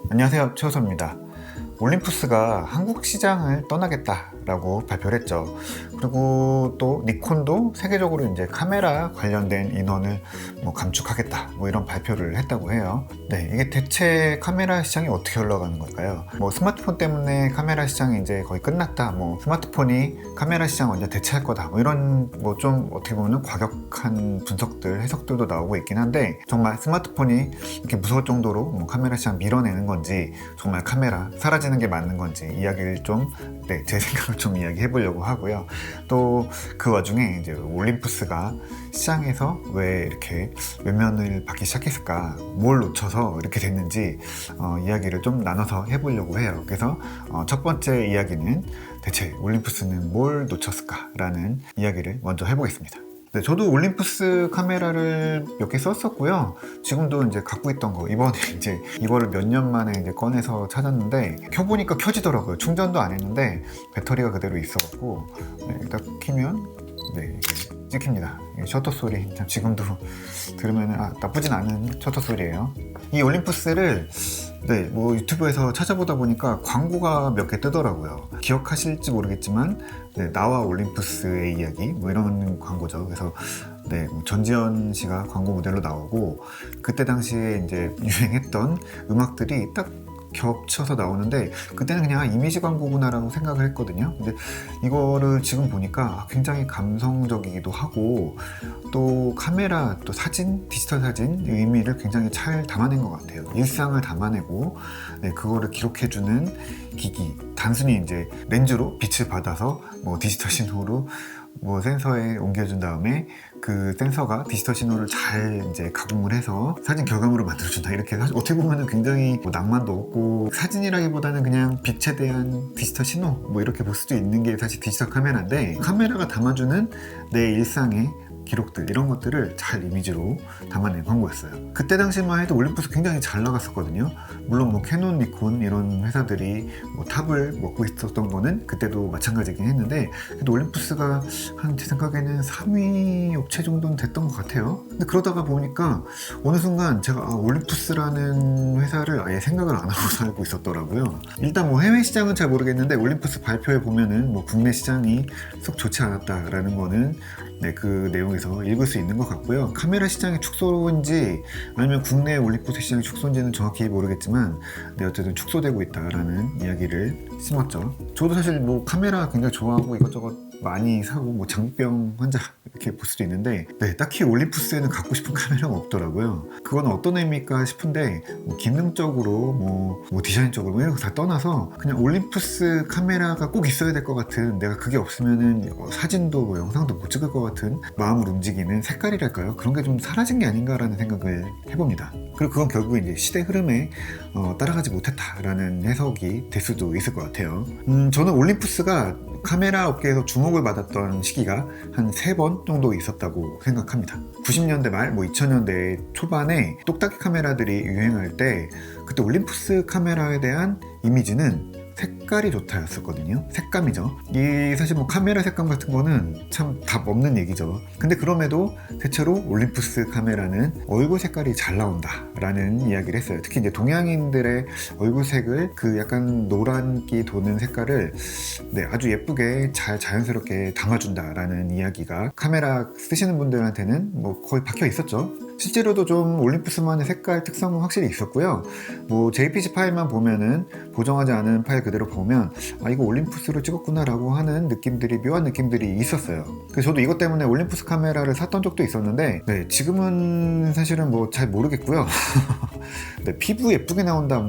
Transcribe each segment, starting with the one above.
안녕하세요, 최호섭입니다. 올림푸스가 한국 시장을 떠나겠다라고 발표를 했죠. 그리고 또 니콘도 세계적으로 이제 카메라 관련된 인원을 감축하겠다 이런 발표를 했다고 해요. 네, 이게 대체 카메라 시장이 어떻게 흘러가는 걸까요? 스마트폰 때문에 카메라 시장이 이제 거의 끝났다. 스마트폰이 카메라 시장 완전 대체할 거다. 이런 좀 어떻게 보면 과격한 분석들, 해석들도 나오고 있긴 한데, 정말 스마트폰이 이렇게 무서울 정도로 카메라 시장 밀어내는 건지, 정말 카메라 사라지는 게 맞는 건지 이야기를 좀, 제 생각을 좀 이야기해 보려고 하고요. 또 그 와중에 이제 올림푸스가 시장에서 왜 이렇게 외면을 받기 시작했을까, 뭘 놓쳐서 이렇게 됐는지 이야기를 좀 나눠서 해보려고 해요. 그래서 첫 번째 이야기는 대체 올림푸스는 뭘 놓쳤을까 라는 이야기를 먼저 해보겠습니다. 네, 저도 올림푸스 카메라를 몇 개 썼었고요. 지금도 이제 갖고 있던 거, 이번에 이제 이거를 몇 년 만에 이제 꺼내서 찾았는데, 켜보니까 켜지더라고요. 충전도 안 했는데 배터리가 그대로 있어갖고, 딱 키면 찍힙니다. 셔터 소리, 참 지금도 들으면 나쁘진 않은 셔터 소리예요. 이 올림푸스를 유튜브에서 찾아보다 보니까 광고가 몇 개 뜨더라고요. 기억하실지 모르겠지만, 나와 올림푸스의 이야기 이런 광고죠. 그래서 전지현 씨가 광고 모델로 나오고, 그때 당시에 이제 유행했던 음악들이 딱 겹쳐서 나오는데, 그때는 그냥 이미지 광고구나라고 생각을 했거든요. 근데 이거를 지금 보니까 굉장히 감성적이기도 하고, 또 카메라, 또 사진, 디지털 사진 의미를 굉장히 잘 담아낸 것 같아요. 일상을 담아내고, 그거를 기록해주는 기기, 단순히 이제 렌즈로 빛을 받아서 디지털 신호로 센서에 옮겨준 다음에 그 센서가 디지털 신호를 잘 이제 가공을 해서 사진 결과물을 만들어준다. 이렇게 어떻게 보면 굉장히 낭만도 없고, 사진이라기보다는 그냥 빛에 대한 디지털 신호 이렇게 볼 수도 있는 게 사실 디지털 카메라인데, 카메라가 담아주는 내 일상의 기록들, 이런 것들을 잘 이미지로 담아낸 광고였어요. 그때 당시만 해도 올림푸스 굉장히 잘 나갔었거든요. 물론 캐논, 니콘 이런 회사들이 탑을 먹고 있었던 거는 그때도 마찬가지긴 했는데, 그래도 올림푸스가 제 생각에는 3위 업체 정도는 됐던 것 같아요. 근데 그러다가 보니까 어느 순간 제가 올림푸스라는 회사를 아예 생각을 안 하고 살고 있었더라고요. 일단 해외 시장은 잘 모르겠는데, 올림푸스 발표에 보면은 국내 시장이 속 좋지 않았다라는 거는 그 내용에서 읽을 수 있는 것 같고요. 카메라 시장의 축소인지 아니면 국내 올림푸스 시장의 축소인지는 정확히 모르겠지만, 어쨌든 축소되고 있다라는 이야기를 심었죠. 저도 사실 카메라 굉장히 좋아하고 이것저것 많이 사고 장비병 환자 이렇게 볼 수도 있는데, 딱히 올림푸스에는 갖고 싶은 카메라가 없더라고요. 그건 어떤 의미일까 싶은데, 기능적으로 디자인적으로 이런 거 다 떠나서 그냥 올림푸스 카메라가 꼭 있어야 될 것 같은, 내가 그게 없으면은 사진도 영상도 못 찍을 것 같은 마음을 움직이는 색깔이랄까요? 그런 게 좀 사라진 게 아닌가라는 생각을 해봅니다. 그리고 그건 결국 이제 시대 흐름에 따라가지 못했다라는 해석이 될 수도 있을 것 같아요. 저는 올림푸스가 카메라 업계에서 주목을 받았던 시기가 한 3번 정도 있었다고 생각합니다. 90년대 말, 2000년대 초반에 똑딱이 카메라들이 유행할 때, 그때 올림푸스 카메라에 대한 이미지는 색깔이 좋다였었거든요. 색감이죠. 이 사실 카메라 색감 같은 거는 참 답 없는 얘기죠. 근데 그럼에도 대체로 올림푸스 카메라는 얼굴 색깔이 잘 나온다 라는 이야기를 했어요. 특히 이제 동양인들의 얼굴 색을, 그 약간 노란기 도는 색깔을 아주 예쁘게 잘 자연스럽게 담아준다 라는 이야기가 카메라 쓰시는 분들한테는 거의 박혀 있었죠. 실제로도 좀 올림푸스만의 색깔 특성은 확실히 있었고요. JPG 파일만 보면은, 보정하지 않은 파일 그대로 보면 이거 올림푸스로 찍었구나 라고 하는 느낌들이, 묘한 느낌들이 있었어요. 그래서 저도 이것 때문에 올림푸스 카메라를 샀던 적도 있었는데, 지금은 사실은 잘 모르겠고요. 피부 예쁘게 나온다,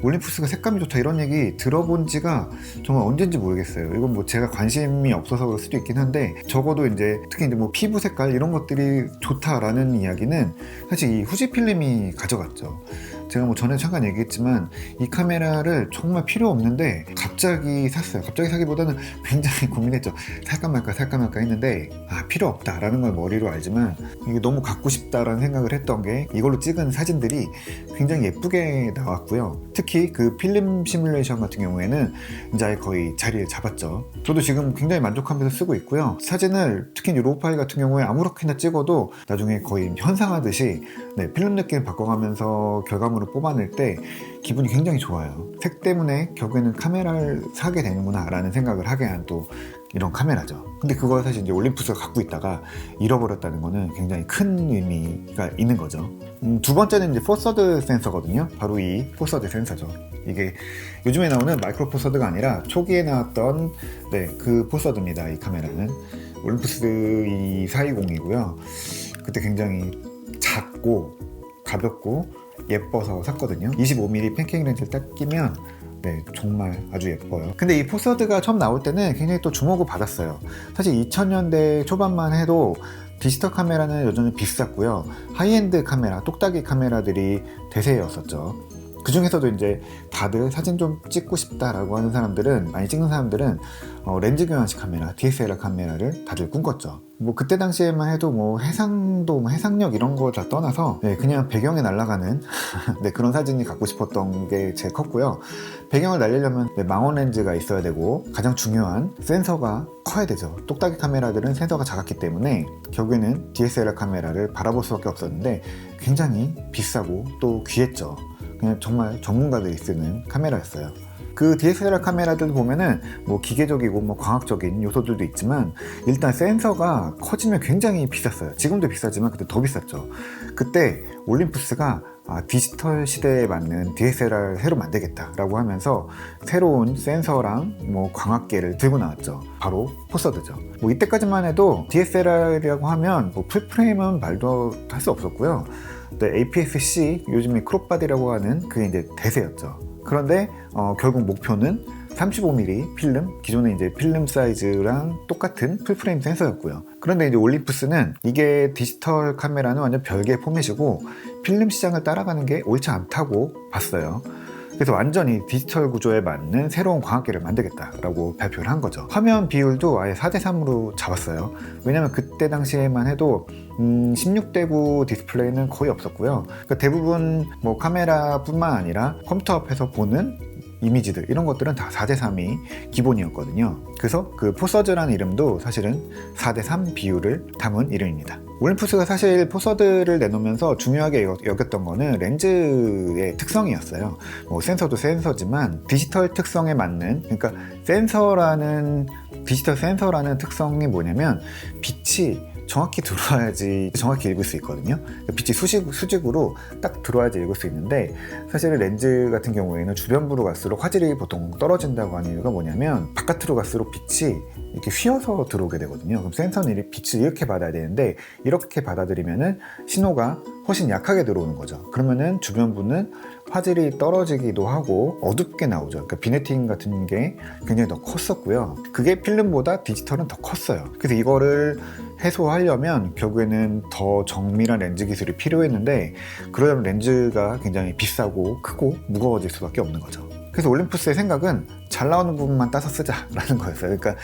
올림푸스가 색감이 좋다 이런 얘기 들어본 지가 정말 언젠지 모르겠어요. 이건 제가 관심이 없어서 그럴 수도 있긴 한데, 적어도 이제 특히 이제 피부 색깔 이런 것들이 좋다라는 이야기는 사실 이 후지필름이 가져갔죠. 제가 전에 잠깐 얘기했지만, 이 카메라를 정말 필요 없는데 갑자기 샀어요. 갑자기 사기보다는 굉장히 고민했죠. 살까 말까 했는데, 필요 없다라는 걸 머리로 알지만 이게 너무 갖고 싶다라는 생각을 했던 게, 이걸로 찍은 사진들이 굉장히 예쁘게 나왔고요. 특히 그 필름 시뮬레이션 같은 경우에는 이제 거의 자리를 잡았죠. 저도 지금 굉장히 만족하면서 쓰고 있고요. 사진을 특히 로우 파일 같은 경우에 아무렇게나 찍어도 나중에 거의 현상하듯이 필름 느낌 바꿔가면서 결과물 마음으로 뽑아낼 때 기분이 굉장히 좋아요. 색 때문에 결국에는 카메라를 사게 되는구나 라는 생각을 하게 한 또 이런 카메라죠. 근데 그거 사실 이제 올림푸스가 갖고 있다가 잃어버렸다는 거는 굉장히 큰 의미가 있는 거죠. 두 번째는 이제 포서드 센서거든요. 바로 이 포서드 센서죠. 이게 요즘에 나오는 마이크로 포서드가 아니라 초기에 나왔던 그 포서드입니다. 이 카메라는 올림푸스 420이고요. 그때 굉장히 작고 가볍고 예뻐서 샀거든요. 25mm 팬케이크 렌즈를 딱 끼면 정말 아주 예뻐요. 근데 이 포서드가 처음 나올 때는 굉장히 또 주목을 받았어요. 사실 2000년대 초반만 해도 디지털 카메라는 여전히 비쌌고요. 하이엔드 카메라, 똑딱이 카메라들이 대세였었죠. 그 중에서도 이제 다들 사진 좀 찍고 싶다라고 하는 사람들은, 많이 찍는 사람들은 렌즈 교환식 카메라, DSLR 카메라를 다들 꿈꿨죠. 뭐 그때 당시에만 해도 뭐 해상도, 해상력 이런 거 다 떠나서 그냥 배경에 날아가는 그런 사진이 갖고 싶었던 게 제일 컸고요. 배경을 날리려면 망원 렌즈가 있어야 되고, 가장 중요한 센서가 커야 되죠. 똑딱이 카메라들은 센서가 작았기 때문에 결국에는 DSLR 카메라를 바라볼 수밖에 없었는데 굉장히 비싸고 또 귀했죠. 그냥 정말 전문가들이 쓰는 카메라였어요. 그 DSLR 카메라들 보면은 뭐 기계적이고 뭐 과학적인 요소들도 있지만 일단 센서가 커지면 굉장히 비쌌어요. 지금도 비싸지만 그때 더 비쌌죠. 그때 올림푸스가 디지털 시대에 맞는 DSLR 새로 만들겠다라고 하면서 새로운 센서랑 뭐 광학계를 들고 나왔죠. 바로 포서드죠. 뭐 이때까지만 해도 DSLR이라고 하면 뭐 풀프레임은 말도 할 수 없었고요. APS-C, 요즘에 크롭바디라고 하는 그게 이제 대세였죠. 그런데 결국 목표는 35mm 필름, 기존의 이제 필름 사이즈랑 똑같은 풀프레임 센서였고요. 그런데 이제 올림푸스는 이게 디지털 카메라는 완전 별개의 포맷이고 필름 시장을 따라가는 게 옳지 않다고 봤어요. 그래서 완전히 디지털 구조에 맞는 새로운 광학계를 만들겠다라고 발표를 한 거죠. 화면 비율도 아예 4:3으로 잡았어요. 왜냐면 그때 당시에만 해도 16:9 디스플레이는 거의 없었고요. 그러니까 대부분 뭐 카메라뿐만 아니라 컴퓨터 앞에서 보는 이미지들, 이런 것들은 다 4:3이 기본이었거든요. 그래서 그 포서즈라는 이름도 사실은 4:3 비율을 담은 이름입니다. 올림푸스가 사실 포서드를 내놓으면서 중요하게 여겼던 거는 렌즈의 특성이었어요. 뭐 센서도 센서지만 디지털 특성에 맞는, 그러니까 디지털 센서라는 특성이 뭐냐면 빛이 정확히 들어와야지 정확히 읽을 수 있거든요. 빛이 수직으로 딱 들어와야지 읽을 수 있는데, 사실 렌즈 같은 경우에는 주변부로 갈수록 화질이 보통 떨어진다고 하는 이유가 뭐냐면 바깥으로 갈수록 빛이 이렇게 휘어서 들어오게 되거든요. 그럼 센서는 빛을 이렇게 받아야 되는데 이렇게 받아들이면은 신호가 훨씬 약하게 들어오는 거죠. 그러면은 주변부는 화질이 떨어지기도 하고 어둡게 나오죠. 그러니까 비네팅 같은 게 굉장히 더 컸었고요. 그게 필름보다 디지털은 더 컸어요. 그래서 이거를 해소하려면 결국에는 더 정밀한 렌즈 기술이 필요했는데, 그러려면 렌즈가 굉장히 비싸고 크고 무거워질 수밖에 없는 거죠. 그래서 올림푸스의 생각은 잘 나오는 부분만 따서 쓰자라는 거였어요. 그러니까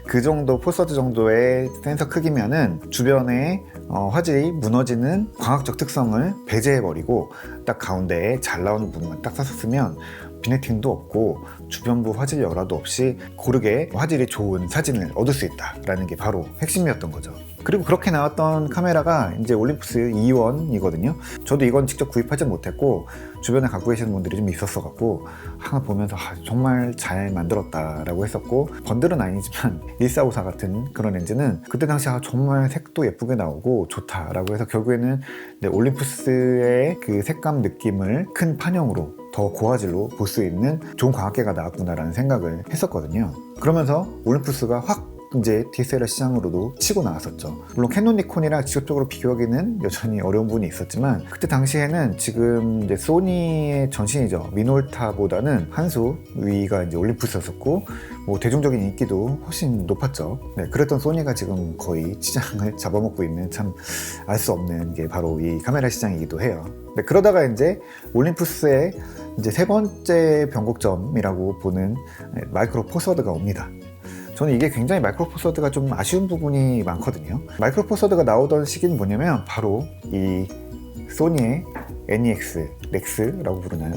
그 정도, 포서드 정도의 센서 크기면은 주변에 화질이 무너지는 광학적 특성을 배제해버리고 딱 가운데에 잘 나오는 부분만 딱 따서 쓰면 비네팅도 없고 주변부 화질 열화도 없이 고르게 화질이 좋은 사진을 얻을 수 있다라는 게 바로 핵심이었던 거죠. 그리고 그렇게 나왔던 카메라가 이제 올림푸스 2원이거든요. 저도 이건 직접 구입하지 못했고 주변에 갖고 계시는 분들이 좀 있었어 갖고 하나 보면서 정말 잘 만들었다라고 했었고, 번들은 아니지만 1454 같은 그런 렌즈는 그때 당시 정말 색도 예쁘게 나오고 좋다라고 해서 결국에는 올림푸스의 그 색감 느낌을 큰 판형으로 더 고화질로 볼 수 있는 좋은 광학계가 나왔구나라는 생각을 했었거든요. 그러면서 올림푸스가 확 이제 DSLR 시장으로도 치고 나왔었죠. 물론 캐논, 니콘이랑 직접적으로 비교하기는 여전히 어려운 부분이 있었지만 그때 당시에는 지금 이제 소니의 전신이죠. 미놀타보다는 한 수 위가 이제 올림푸스였었고 뭐 대중적인 인기도 훨씬 높았죠. 그랬던 소니가 지금 거의 시장을 잡아먹고 있는, 참 알 수 없는 게 바로 이 카메라 시장이기도 해요. 그러다가 이제 올림푸스의 이제 세 번째 변곡점이라고 보는 마이크로 포서드가 옵니다. 저는 이게 굉장히 마이크로 포서드가 좀 아쉬운 부분이 많거든요. 마이크로 포서드가 나오던 시기는 뭐냐면 바로 이 소니의 NEX, 렉스라고 부르나요?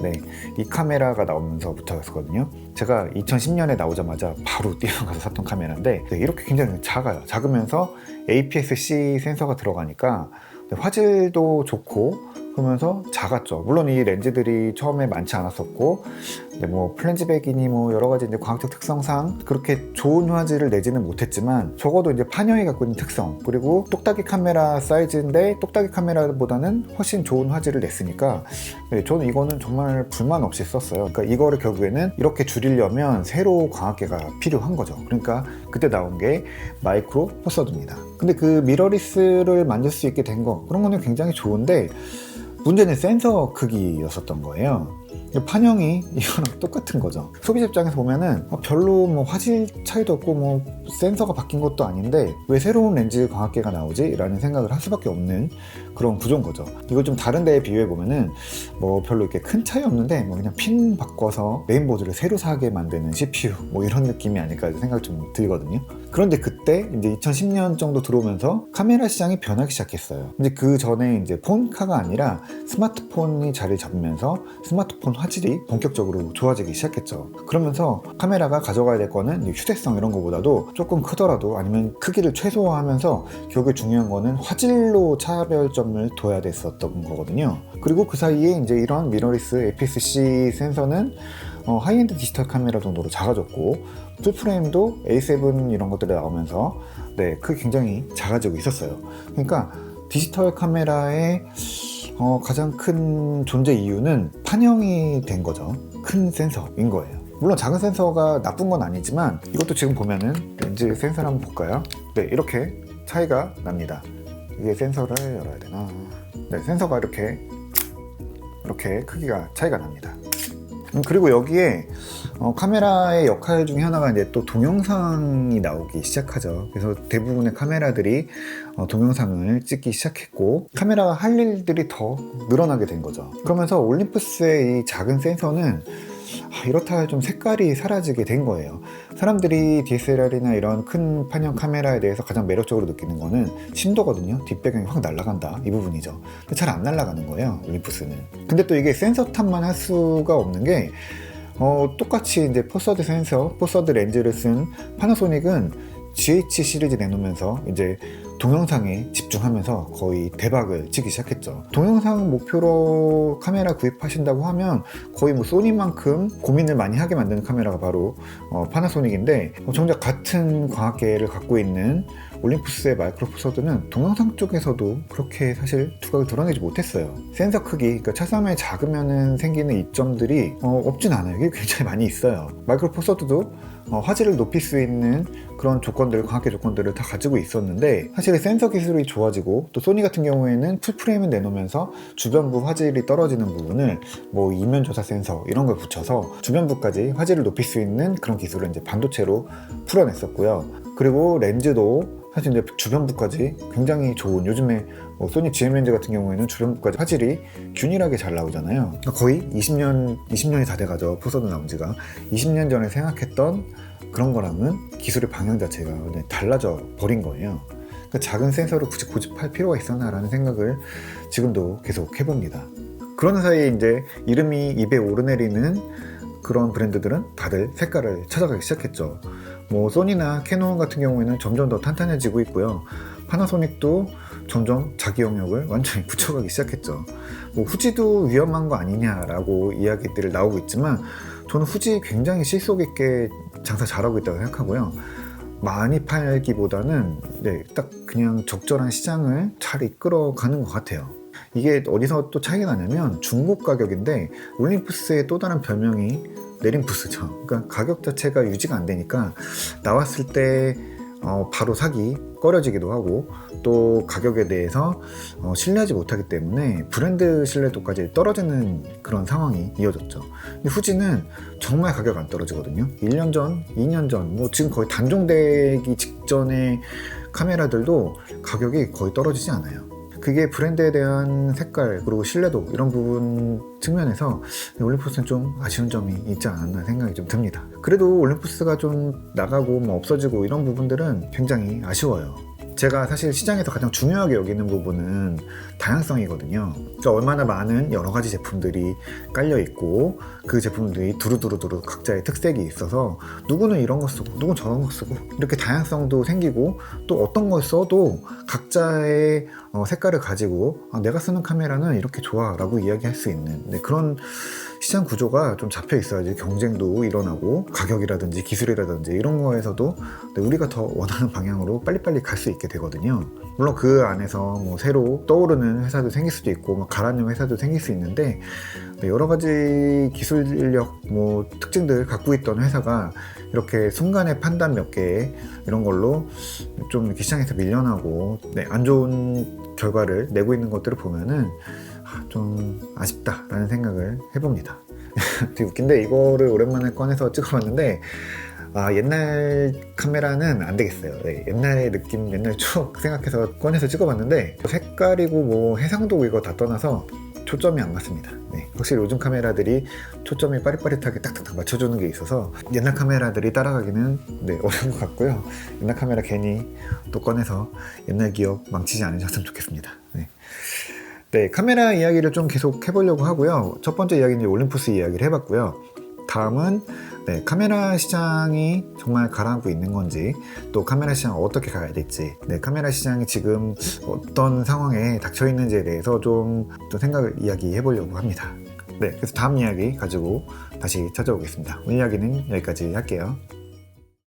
이 카메라가 나오면서부터였거든요. 제가 2010년에 나오자마자 바로 뛰어가서 샀던 카메라인데 이렇게 굉장히 작아요. 작으면서 APS-C 센서가 들어가니까 화질도 좋고 그러면서 작았죠. 물론 이 렌즈들이 처음에 많지 않았었고, 뭐 플랜지백이니 뭐 여러 가지 이제 과학적 특성상 그렇게 좋은 화질을 내지는 못했지만, 적어도 이제 판형이 갖고 있는 특성, 그리고 똑딱이 카메라 사이즈인데 똑딱이 카메라보다는 훨씬 좋은 화질을 냈으니까 저는 이거는 정말 불만 없이 썼어요. 그러니까 이거를 결국에는 이렇게 줄이려면 새로 광학계가 필요한 거죠. 그러니까 그때 나온 게 마이크로 포서드입니다. 근데 그 미러리스를 만들 수 있게 된 거, 그런 거는 굉장히 좋은데, 문제는 센서 크기였었던 거예요. 판형이 이거랑 똑같은 거죠. 소비자 입장에서 보면은 별로 뭐 화질 차이도 없고 뭐 센서가 바뀐 것도 아닌데 왜 새로운 렌즈 광학계가 나오지? 라는 생각을 할 수밖에 없는 그런 구조인 거죠. 이걸 좀 다른 데에 비교해 보면은 뭐 별로 이렇게 큰 차이 없는데 뭐 그냥 핀 바꿔서 메인보드를 새로 사게 만드는 CPU 뭐 이런 느낌이 아닐까 생각 좀 들거든요. 그런데 그때 이제 2010년 정도 들어오면서 카메라 시장이 변하기 시작했어요. 이제 그 전에 이제 폰카가 아니라 스마트폰이 자리를 잡으면서 스마트폰 화질이 본격적으로 좋아지기 시작했죠. 그러면서 카메라가 가져가야 될 거는 휴대성 이런 거보다도 조금 크더라도 아니면 크기를 최소화하면서 결국에 중요한 거는 화질로 차별점을 둬야 됐었던 거거든요. 그리고 그 사이에 이제 이런 미러리스 APS-C 센서는 하이엔드 디지털 카메라 정도로 작아졌고, 풀프레임도 A7 이런 것들이 나오면서 크게 굉장히 작아지고 있었어요. 그러니까 디지털 카메라의 가장 큰 존재 이유는 판형이 된 거죠. 큰 센서인 거예요. 물론 작은 센서가 나쁜 건 아니지만 이것도 지금 보면은 렌즈 센서를 한번 볼까요? 이렇게 차이가 납니다. 이게 센서를 열어야 되나? 센서가 이렇게 크기가 차이가 납니다. 그리고 여기에 카메라의 역할 중에 하나가 이제 또 동영상이 나오기 시작하죠. 그래서 대부분의 카메라들이 동영상을 찍기 시작했고, 카메라가 할 일들이 더 늘어나게 된 거죠. 그러면서 올림푸스의 이 작은 센서는 이렇다 할 좀 색깔이 사라지게 된 거예요. 사람들이 DSLR이나 이런 큰 판형 카메라에 대해서 가장 매력적으로 느끼는 거는 심도거든요. 뒷배경이 확 날아간다, 이 부분이죠. 근데 잘 안 날아가는 거예요, 올림푸스는. 근데 또 이게 센서 탓만 할 수가 없는 게, 똑같이 이제 포서드 센서, 포서드 렌즈를 쓴 파나소닉은 GH 시리즈 내놓으면서 이제 동영상에 집중하면서 거의 대박을 치기 시작했죠. 동영상 목표로 카메라 구입하신다고 하면 거의 뭐 소니만큼 고민을 많이 하게 만드는 카메라가 바로 파나소닉인데, 정작 같은 광학계를 갖고 있는 올림푸스의 마이크로 포서드는 동영상 쪽에서도 그렇게 사실 두각을 드러내지 못했어요. 센서 크기, 그러니까 차삼에 작으면 생기는 이점들이 없진 않아요. 이게 굉장히 많이 있어요. 마이크로 포서드도 화질을 높일 수 있는 그런 조건들, 광학계 조건들을 다 가지고 있었는데, 사실 센서 기술이 좋아지고 또 소니 같은 경우에는 풀프레임을 내놓으면서 주변부 화질이 떨어지는 부분을 뭐 이면조사 센서 이런 걸 붙여서 주변부까지 화질을 높일 수 있는 그런 기술을 이제 반도체로 풀어냈었고요. 그리고 렌즈도 사실 이제 주변부까지 굉장히 좋은, 요즘에 소니 GM 렌즈 같은 경우에는 주변부까지 화질이 균일하게 잘 나오잖아요. 거의 20년이 다 돼가죠. 포서드 나온 지가. 20년 전에 생각했던 그런 거랑은 기술의 방향 자체가 달라져 버린 거예요. 그러니까 작은 센서를 굳이 고집할 필요가 있었나 라는 생각을 지금도 계속 해봅니다. 그러는 사이에 이제 이름이 입에 오르내리는 그런 브랜드들은 다들 색깔을 찾아가기 시작했죠. 뭐 소니나 캐논 같은 경우에는 점점 더 탄탄해지고 있고요. 파나소닉도 점점 자기 영역을 완전히 굳혀가기 시작했죠. 뭐 후지도 위험한 거 아니냐라고 이야기들이 나오고 있지만, 저는 후지 굉장히 실속 있게 장사 잘하고 있다고 생각하고요. 많이 팔기보다는 딱 그냥 적절한 시장을 잘 이끌어가는 것 같아요. 이게 어디서 또 차이가 나냐면 중국 가격인데, 올림푸스의 또 다른 별명이 네림푸스죠. 그러니까 가격 자체가 유지가 안 되니까 나왔을 때 바로 사기 꺼려지기도 하고, 또 가격에 대해서 신뢰하지 못하기 때문에 브랜드 신뢰도까지 떨어지는 그런 상황이 이어졌죠. 근데 후지는 정말 가격 안 떨어지거든요. 1년 전, 2년 전, 뭐 지금 거의 단종되기 직전의 카메라들도 가격이 거의 떨어지지 않아요. 그게 브랜드에 대한 색깔, 그리고 신뢰도, 이런 부분 측면에서 올림푸스는 좀 아쉬운 점이 있지 않았나 생각이 좀 듭니다. 그래도 올림푸스가 좀 나가고 뭐 없어지고 이런 부분들은 굉장히 아쉬워요. 제가 사실 시장에서 가장 중요하게 여기는 부분은 다양성이거든요. 그러니까 얼마나 많은 여러 가지 제품들이 깔려 있고, 그 제품들이 두루두루 각자의 특색이 있어서 누구는 이런 거 쓰고 누구는 저런 거 쓰고, 이렇게 다양성도 생기고, 또 어떤 걸 써도 각자의 색깔을 가지고 내가 쓰는 카메라는 이렇게 좋아 라고 이야기할 수 있는 그런 시장 구조가 좀 잡혀 있어야지 경쟁도 일어나고 가격이라든지 기술이라든지 이런 거에서도 우리가 더 원하는 방향으로 빨리빨리 갈 수 있게 되거든요. 물론 그 안에서 뭐 새로 떠오르는 회사도 생길 수도 있고 뭐 가라앉는 회사도 생길 수 있는데 여러 가지 기술력 뭐 특징들 갖고 있던 회사가 이렇게 순간의 판단 몇 개 이런 걸로 좀 이렇게 시장에서 밀려나고 안 좋은 결과를 내고 있는 것들을 보면은 좀 아쉽다라는 생각을 해봅니다. 되게 웃긴데 이거를 오랜만에 꺼내서 찍어봤는데 옛날 카메라는 안 되겠어요. 옛날의 느낌, 옛날 추억 생각해서 꺼내서 찍어봤는데 색깔이고 뭐 해상도 이거 다 떠나서 초점이 안 맞습니다. 확실히 요즘 카메라들이 초점이 빠릿빠릿하게 딱딱딱 맞춰주는 게 있어서 옛날 카메라들이 따라가기는 어려운 것 같고요. 옛날 카메라 괜히 또 꺼내서 옛날 기억 망치지 않으셨으면 좋겠습니다. 카메라 이야기를 좀 계속 해보려고 하고요. 첫 번째 이야기는 올림푸스 이야기를 해봤고요. 다음은 카메라 시장이 정말 가라앉고 있는 건지 또 카메라 시장 어떻게 가야 될지 카메라 시장이 지금 어떤 상황에 닥쳐 있는지에 대해서 좀 생각을 이야기해 보려고 합니다. 그래서 다음 이야기 가지고 다시 찾아오겠습니다. 오늘 이야기는 여기까지 할게요.